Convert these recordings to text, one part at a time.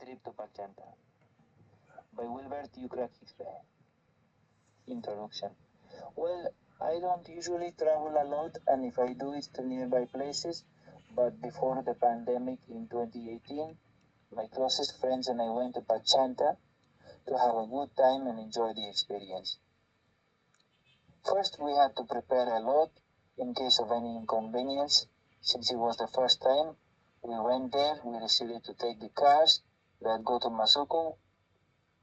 Trip to Pachanta by Wilbert, Yucra. Introduction. Well, I don't usually travel a lot, and if I do, it's to nearby places. But before the pandemic in 2018, my closest friends and I went to Pachanta to have a good time and enjoy the experience. First, we had to prepare a lot in case of any inconvenience. Since it was the first time we went there, we decided to take the cars that go to Masuko,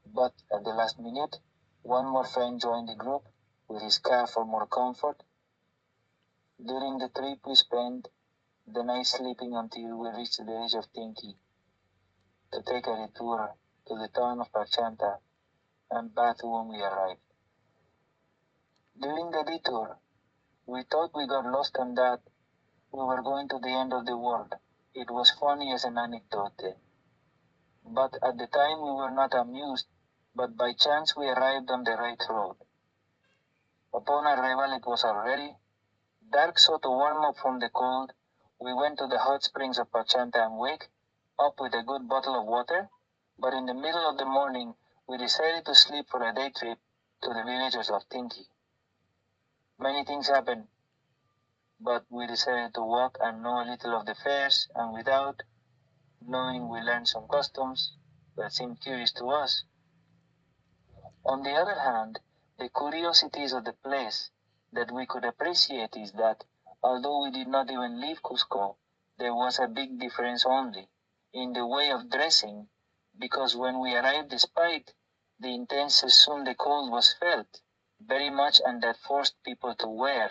but at the last minute, one more friend joined the group with his car for more comfort. During the trip, we spent the night sleeping until we reached the village of Tinki to take a detour to the town of Pachanta and back to when we arrived. During the detour, we thought we got lost and that we were going to the end of the world. It was funny as an anecdote, but at the time we were not amused, but by chance we arrived on the right road. Upon arrival it was already dark, so to warm up from the cold, we went to the hot springs of Pachanta and wake up with a good bottle of water, but in the middle of the morning we decided to sleep for a day trip to the villages of Tinki. Many things happened, but we decided to walk and know a little of the fairs, and without knowing we learned some customs that seemed curious to us. On the other hand, the curiosities of the place that we could appreciate is that, although we did not even leave Cusco, there was a big difference only in the way of dressing, because when we arrived, despite the intense sun, the cold was felt very much, and that forced people to wear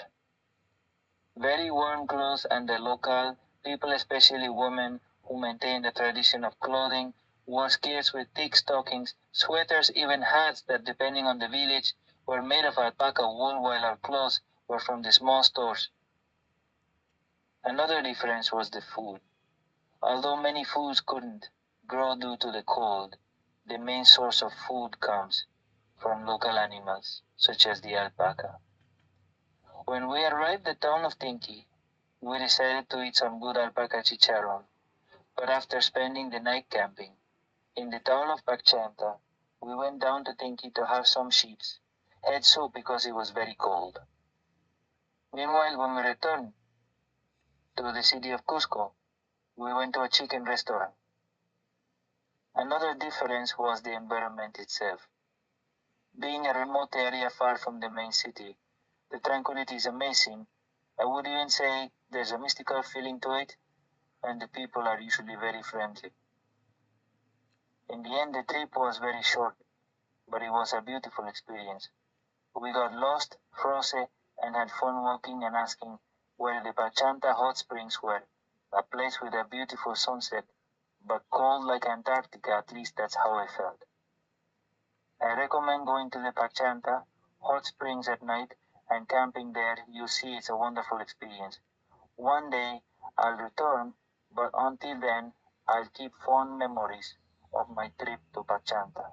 very warm clothes, and the local people, especially women who maintain the tradition of clothing, wore skirts with thick stockings, sweaters, even hats that, depending on the village, were made of alpaca wool, while our clothes were from the small stores. Another difference was the food. Although many foods couldn't grow due to the cold, the main source of food comes from local animals, such as the alpaca. When we arrived at the town of Tinki, we decided to eat some good alpaca chicharron, but after spending the night camping in the town of Pachanta, we went down to Tinki to have some sheep's head soup because it was very cold. Meanwhile, when we returned to the city of Cusco, we went to a chicken restaurant. Another difference was the environment itself. Being a remote area far from the main city, the tranquility is amazing. I would even say there's a mystical feeling to it, and the people are usually very friendly. In the end, the trip was very short, but it was a beautiful experience. We got lost, froze, and had fun walking and asking where the Pachanta hot springs were, a place with a beautiful sunset, but cold like Antarctica. At least that's how I felt. I recommend going to the Pachanta hot springs at night and camping there. You see, it's a wonderful experience. One day I'll return, but until then I'll keep fond memories of my trip to Pachanta.